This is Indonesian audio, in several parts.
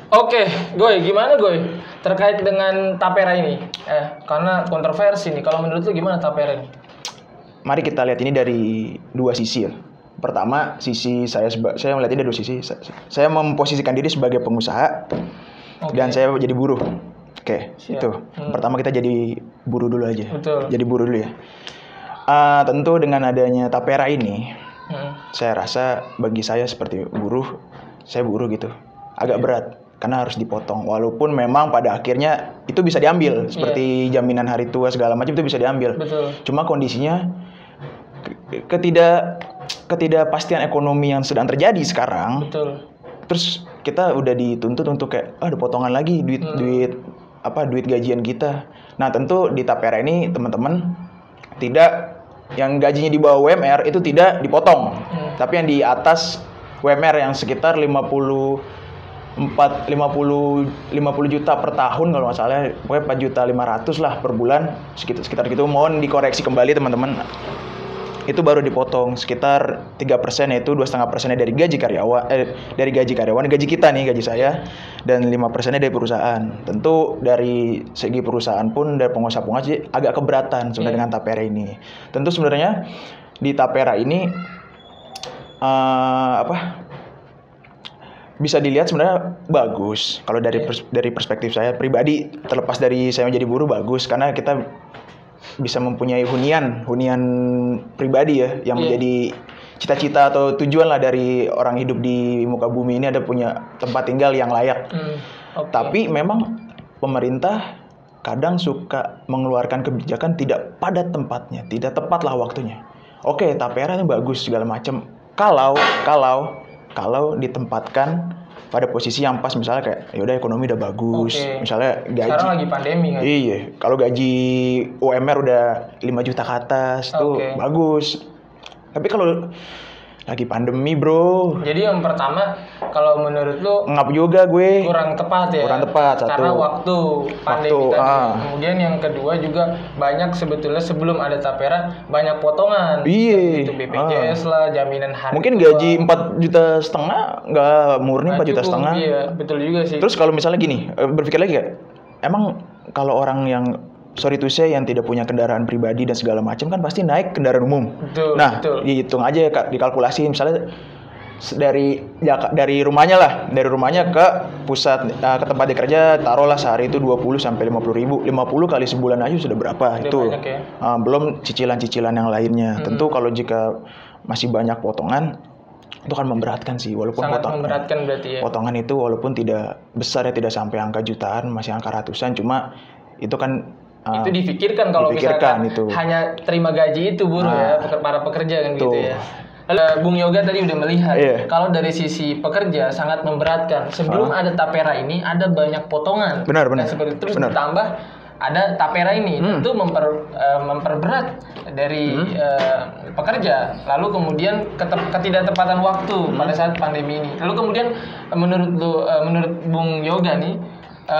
Oke, Goy, gimana Goy? Terkait dengan tapera ini? Karena kontroversi nih. Kalau menurut lu gimana tapera ini? Mari kita lihat ini dari dua sisi ya. Pertama, sisi saya melihat ini dari dua sisi. Saya memposisikan diri sebagai pengusaha dan saya jadi buruh. Oke, itu. Pertama kita jadi buruh dulu aja. Betul. Jadi buruh dulu ya. Tentu dengan adanya tapera ini, saya rasa bagi saya seperti buruh, saya buruh gitu. Agak berat karena harus dipotong. Walaupun memang pada akhirnya itu bisa diambil, seperti jaminan hari tua segala macam itu bisa diambil. Betul. Cuma kondisinya ketidakpastian ekonomi yang sedang terjadi sekarang. Betul. Terus kita udah dituntut untuk kayak ada potongan lagi duit gajian kita. Nah, tentu di tapera ini teman-teman tidak yang gajinya di bawah UMR itu tidak dipotong. Tapi yang di atas UMR yang sekitar 50 juta per tahun kalau nggak salah, pokoknya 4.500.000 lah per bulan, sekitar gitu. Mohon dikoreksi kembali teman-teman. Itu baru dipotong sekitar 3%, yaitu 2,5% dari gaji karyawan, gaji kita nih, gaji saya, dan 5% dari perusahaan. Tentu dari segi perusahaan pun, dari pengusaha-pengusaha agak keberatan sebenarnya dengan tapera ini. Tentu sebenarnya di tapera ini bisa dilihat sebenarnya bagus. Kalau dari perspektif saya pribadi, terlepas dari saya menjadi buruh, bagus karena kita bisa mempunyai hunian pribadi ya, yang menjadi cita-cita atau tujuan lah dari orang hidup di muka bumi ini, ada punya tempat tinggal yang layak. Tapi memang pemerintah kadang suka mengeluarkan kebijakan tidak pada tempatnya, tidak tepatlah waktunya. Oke, tapera ini bagus segala macam. Kalau ditempatkan pada posisi yang pas, misalnya kayak yaudah ekonomi udah bagus, misalnya gaji sekarang lagi pandemi kan? Iya, kalau gaji UMR udah 5 juta ke atas tuh bagus. Tapi kalau lagi pandemi bro, jadi yang pertama kalau menurut lu ngap juga gue kurang tepat ya, kurang tepat satu, karena waktu pandemi tadi. Kemudian yang kedua juga banyak sebetulnya sebelum ada tapera banyak potongan, itu BPJS lah, jaminan hari mungkin gaji 4,5 juta nggak murni, 4,5 juta. Iya, betul juga sih. Terus kalau misalnya gini, berpikir lagi gak, emang kalau orang yang sorry to say yang tidak punya kendaraan pribadi dan segala macam kan pasti naik kendaraan umum. Betul. Dihitung aja ya, dikalkulasi misalnya dari rumahnya ke pusat, ke tempat dia kerja, taruhlah sehari itu 20 sampai 50 ribu. 50 kali sebulan aja sudah berapa? Udah itu. Banyak, ya? Belum cicilan-cicilan yang lainnya. Tentu kalau jika masih banyak potongan itu kan memberatkan sih, walaupun sangat memberatkan berarti ya. Potongan itu walaupun tidak besar ya, tidak sampai angka jutaan, masih angka ratusan, cuma itu kan itu difikirkan kalau misalkan itu hanya terima gaji itu buruh ya, para pekerja kan gitu ya. Bung Yoga tadi udah melihat kalau dari sisi pekerja sangat memberatkan. Sebelum ada tapera ini ada banyak potongan. Benar. Seperti terus ditambah ada tapera ini, tentu memperberat dari pekerja. Lalu kemudian ketidaktepatan waktu pada saat pandemi ini. Lalu kemudian menurut Bung Yoga nih,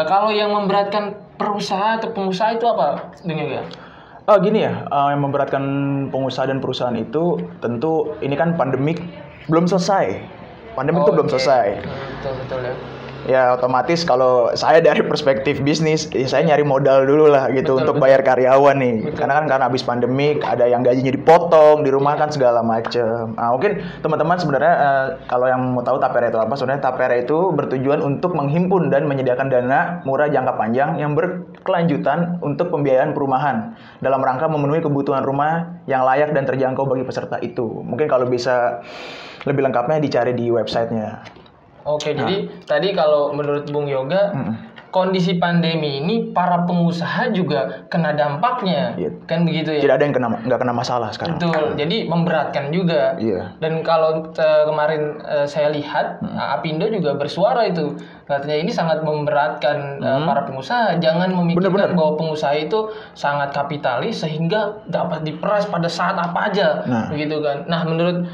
kalau yang memberatkan perusahaan atau pengusaha itu apa, Bung Yoga? Gini ya, yang memberatkan pengusaha dan perusahaan itu tentu ini kan pandemik belum selesai. Pandemi itu belum selesai. Betul ya. Ya otomatis kalau saya dari perspektif bisnis, saya nyari modal dulu lah gitu untuk bayar karyawan nih. Karena habis pandemik ada yang gajinya dipotong, dirumahkan segala macam. Mungkin teman-teman sebenarnya kalau yang mau tahu tapera itu apa, sebenarnya tapera itu bertujuan untuk menghimpun dan menyediakan dana murah jangka panjang yang berkelanjutan untuk pembiayaan perumahan dalam rangka memenuhi kebutuhan rumah yang layak dan terjangkau bagi peserta itu. Mungkin kalau bisa lebih lengkapnya dicari di websitenya. Jadi tadi kalau menurut Bung Yoga, kondisi pandemi ini para pengusaha juga kena dampaknya, kan begitu ya? Tidak ada yang nggak kena masalah sekarang. Betul, jadi memberatkan juga. Dan kalau kemarin saya lihat, Apindo juga bersuara itu, katanya ini sangat memberatkan para pengusaha. Jangan memikirkan bahwa pengusaha itu sangat kapitalis sehingga dapat diperas pada saat apa aja, begitu kan? Nah, menurut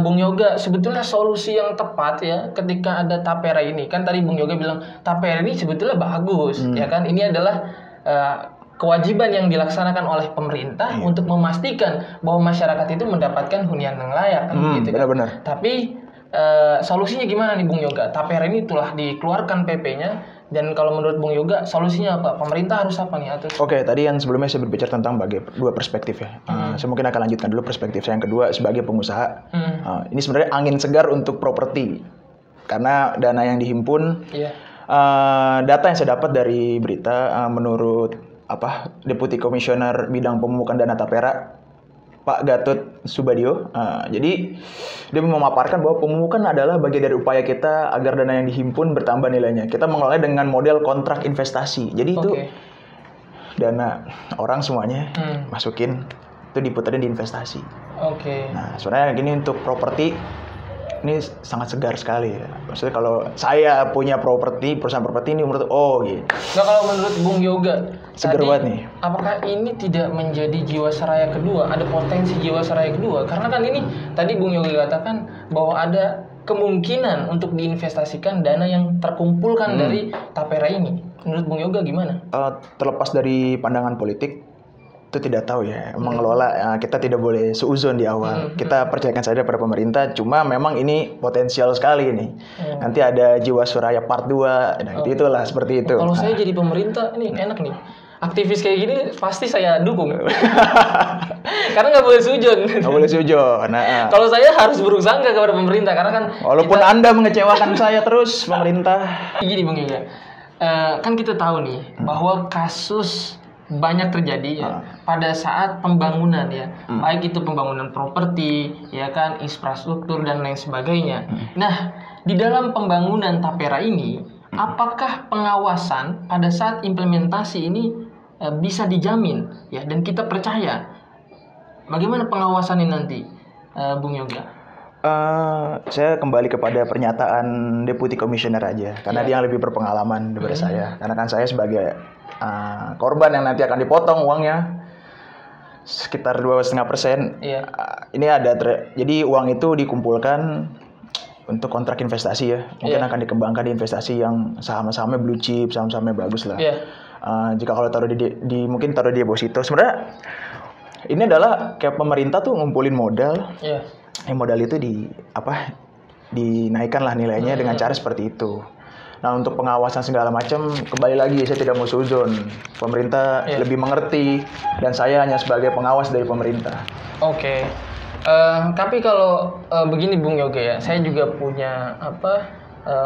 Bung Yoga, sebetulnya solusi yang tepat ya ketika ada tapera ini, kan tadi Bung Yoga bilang tapera ini sebetulnya bagus, ya kan? Ini adalah kewajiban yang dilaksanakan oleh pemerintah untuk memastikan bahwa masyarakat itu mendapatkan hunian yang layak, kan? Gitu kan? Benar-benar. Tapi solusinya gimana nih Bung Yoga? Tapera ini telah dikeluarkan PP-nya, dan kalau menurut Bung Yoga solusinya apa? Pemerintah harus apa nih atur? Oke, tadi yang sebelumnya saya berbicara tentang dua perspektif ya. Saya mungkin akan lanjutkan dulu perspektif saya yang kedua sebagai pengusaha. Ini sebenarnya angin segar untuk properti, karena dana yang dihimpun, data yang saya dapat dari berita, menurut Deputi Komisioner Bidang Pemupukan Dana Tapera, Pak Gatot Subadyo. Jadi dia memaparkan bahwa pemupukan adalah bagian dari upaya kita agar dana yang dihimpun bertambah nilainya. Kita mengelolanya dengan model kontrak investasi. Jadi itu dana orang semuanya masukin, itu diputarin di investasi. Nah, sebenarnya gini, untuk properti ini sangat segar sekali ya. Maksudnya kalau saya punya perusahaan properti ini menurut gitu. Nah, kalau menurut Bung Yoga segar banget nih. Apakah ini tidak menjadi jiwasraya kedua? Ada potensi jiwasraya kedua? Karena kan ini tadi Bung Yoga katakan bahwa ada kemungkinan untuk diinvestasikan dana yang terkumpulkan dari Tapera ini. Menurut Bung Yoga gimana? Terlepas dari pandangan politik, itu tidak tahu ya, mengelola, kita tidak boleh seuzon di awal. Kita percayakan saja pada pemerintah. Cuma memang ini potensial sekali nih. Nanti ada Jiwasraya Part 2. Nah, itulah seperti itu. Kalau saya jadi pemerintah, ini enak nih. Aktivis kayak gini pasti saya dukung. Karena nggak boleh sujon. Nggak boleh sujon. Kalau saya harus berusaha kepada pemerintah, karena kan walaupun Anda mengecewakan saya terus, pemerintah. Gini Bang Yoga, kan kita tahu nih bahwa kasus banyak terjadi pada saat pembangunan ya, baik itu pembangunan properti, ya kan, infrastruktur dan lain sebagainya. Nah, di dalam pembangunan Tapera ini, apakah pengawasan pada saat implementasi ini bisa dijamin ya, dan kita percaya? Bagaimana pengawasannya nanti, Bung Yoga? Saya kembali kepada pernyataan Deputi Komisioner aja, karena dia yang lebih berpengalaman daripada saya. Karena kan saya sebagai korban yang nanti akan dipotong uangnya sekitar 2,5%. Ini ada jadi uang itu dikumpulkan untuk kontrak investasi ya. Mungkin akan dikembangkan di investasi yang saham-sahamnya blue chip, saham-sahamnya bagus lah. Jika kalau taruh mungkin taruh di deposito. Sebenarnya ini adalah kayak pemerintah tuh ngumpulin modal. Yang modal itu dinaikkan lah nilainya dengan cara seperti itu. Nah, untuk pengawasan segala macam, kembali lagi saya tidak mau suzon. Pemerintah lebih mengerti, dan saya hanya sebagai pengawas dari pemerintah. Tapi kalau begini Bung Yoga ya, saya juga punya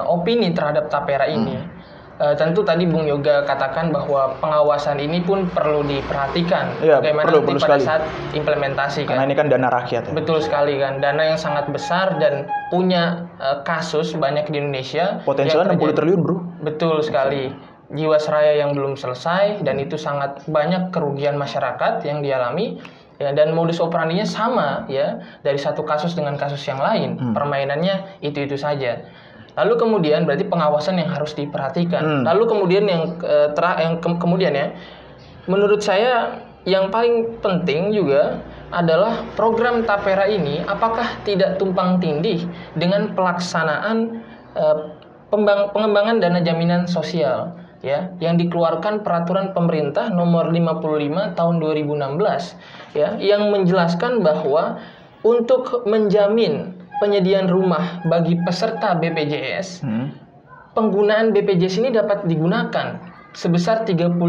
opini terhadap Tapera ini. Tentu tadi Bung Yoga katakan bahwa pengawasan ini pun perlu diperhatikan. Bagaimana nanti pada saat implementasi kan. Karena ini kan dana rakyat ya. Betul sekali kan, dana yang sangat besar dan punya kasus banyak di Indonesia. Potensialnya 60 triliun bro. Betul sekali. Jiwasraya yang belum selesai, dan itu sangat banyak kerugian masyarakat yang dialami. Ya, dan modus operandinya sama ya, dari satu kasus dengan kasus yang lain. Permainannya itu saja. Lalu kemudian berarti pengawasan yang harus diperhatikan. Lalu kemudian kemudian ya, menurut saya yang paling penting juga adalah program Tapera ini apakah tidak tumpang tindih dengan pelaksanaan pengembangan dana jaminan sosial ya, yang dikeluarkan peraturan pemerintah nomor 55 tahun 2016 ya, yang menjelaskan bahwa untuk menjamin penyediaan rumah bagi peserta BPJS, penggunaan BPJS ini dapat digunakan sebesar 35%,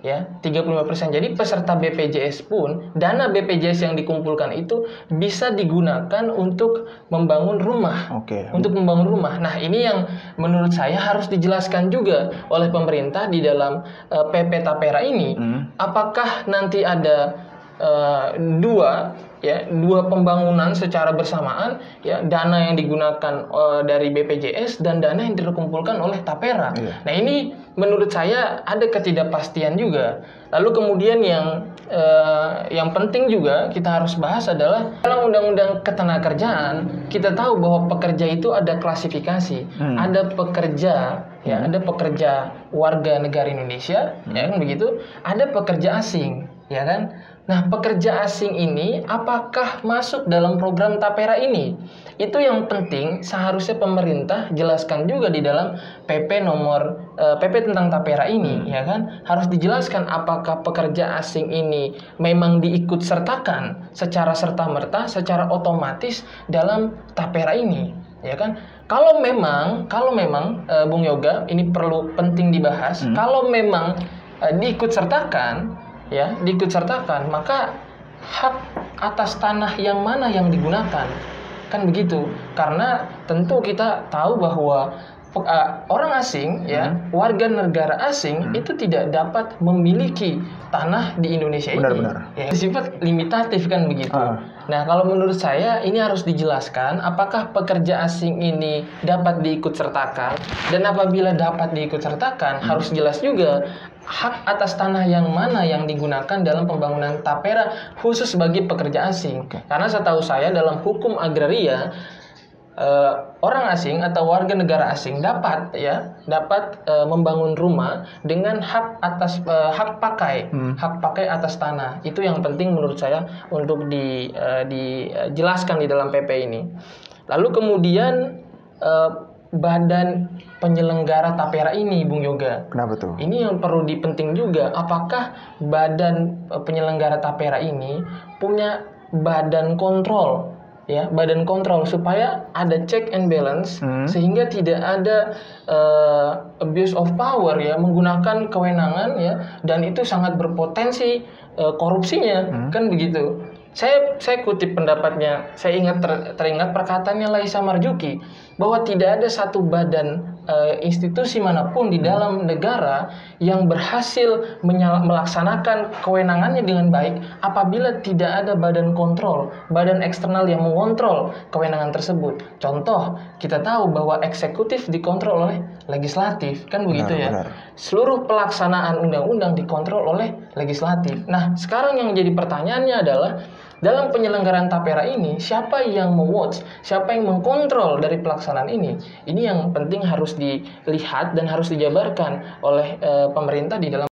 ya, 35%. Jadi peserta BPJS pun, dana BPJS yang dikumpulkan itu bisa digunakan untuk membangun rumah, untuk membangun rumah. Nah, ini yang menurut saya harus dijelaskan juga oleh pemerintah di dalam PP Tapera ini. Apakah nanti ada dua pembangunan secara bersamaan ya, dana yang digunakan dari BPJS dan dana yang dikumpulkan oleh Tapera. Nah, ini menurut saya ada ketidakpastian juga. Lalu kemudian yang penting juga kita harus bahas adalah dalam Undang-Undang Ketenagakerjaan kita tahu bahwa pekerja itu ada klasifikasi. Ada pekerja ya, ada pekerja warga negara Indonesia, ya kan begitu. Ada pekerja asing, ya kan. Nah, pekerja asing ini apakah masuk dalam program Tapera ini? Itu yang penting seharusnya pemerintah jelaskan juga di dalam PP tentang tapera ini, ya kan? Harus dijelaskan apakah pekerja asing ini memang diikut sertakan secara serta-merta, secara otomatis dalam tapera ini, ya kan? Kalau memang Bung Yoga, ini perlu penting dibahas. Kalau memang diikut sertakan, maka hak atas tanah yang mana yang digunakan, kan begitu? Karena tentu kita tahu bahwa orang asing, warga negara asing itu tidak dapat memiliki tanah di Indonesia ini. Ya, sifat limitatif kan begitu. Nah, kalau menurut saya ini harus dijelaskan apakah pekerja asing ini dapat diikut sertakan, dan apabila dapat diikut sertakan harus jelas juga hak atas tanah yang mana yang digunakan dalam pembangunan tapera khusus bagi pekerja asing. Karena setahu saya dalam hukum agraria, orang asing atau warga negara asing dapat membangun rumah dengan hak pakai atas tanah. Itu yang penting menurut saya untuk dijelaskan di dalam PP ini. Lalu kemudian badan penyelenggara tapera ini, Bung Yoga. Kenapa tuh? Ini yang perlu dipenting juga. Apakah badan penyelenggara tapera ini punya badan kontrol? Ya, badan kontrol supaya ada check and balance sehingga tidak ada abuse of power, ya, menggunakan kewenangan, ya, dan itu sangat berpotensi korupsinya, kan begitu. Saya kutip pendapatnya, saya teringat perkataannya Laisa Marzuki bahwa tidak ada satu badan institusi manapun di dalam negara yang berhasil melaksanakan kewenangannya dengan baik apabila tidak ada badan kontrol, badan eksternal yang mengontrol kewenangan tersebut. Contoh, kita tahu bahwa eksekutif dikontrol oleh legislatif, kan begitu, ya. Seluruh pelaksanaan undang-undang dikontrol oleh legislatif. Nah, sekarang yang menjadi pertanyaannya adalah dalam penyelenggaraan tapera ini, siapa yang mewatch, siapa yang mengkontrol dari pelaksanaan ini? Ini yang penting harus dilihat dan harus dijabarkan oleh pemerintah di dalam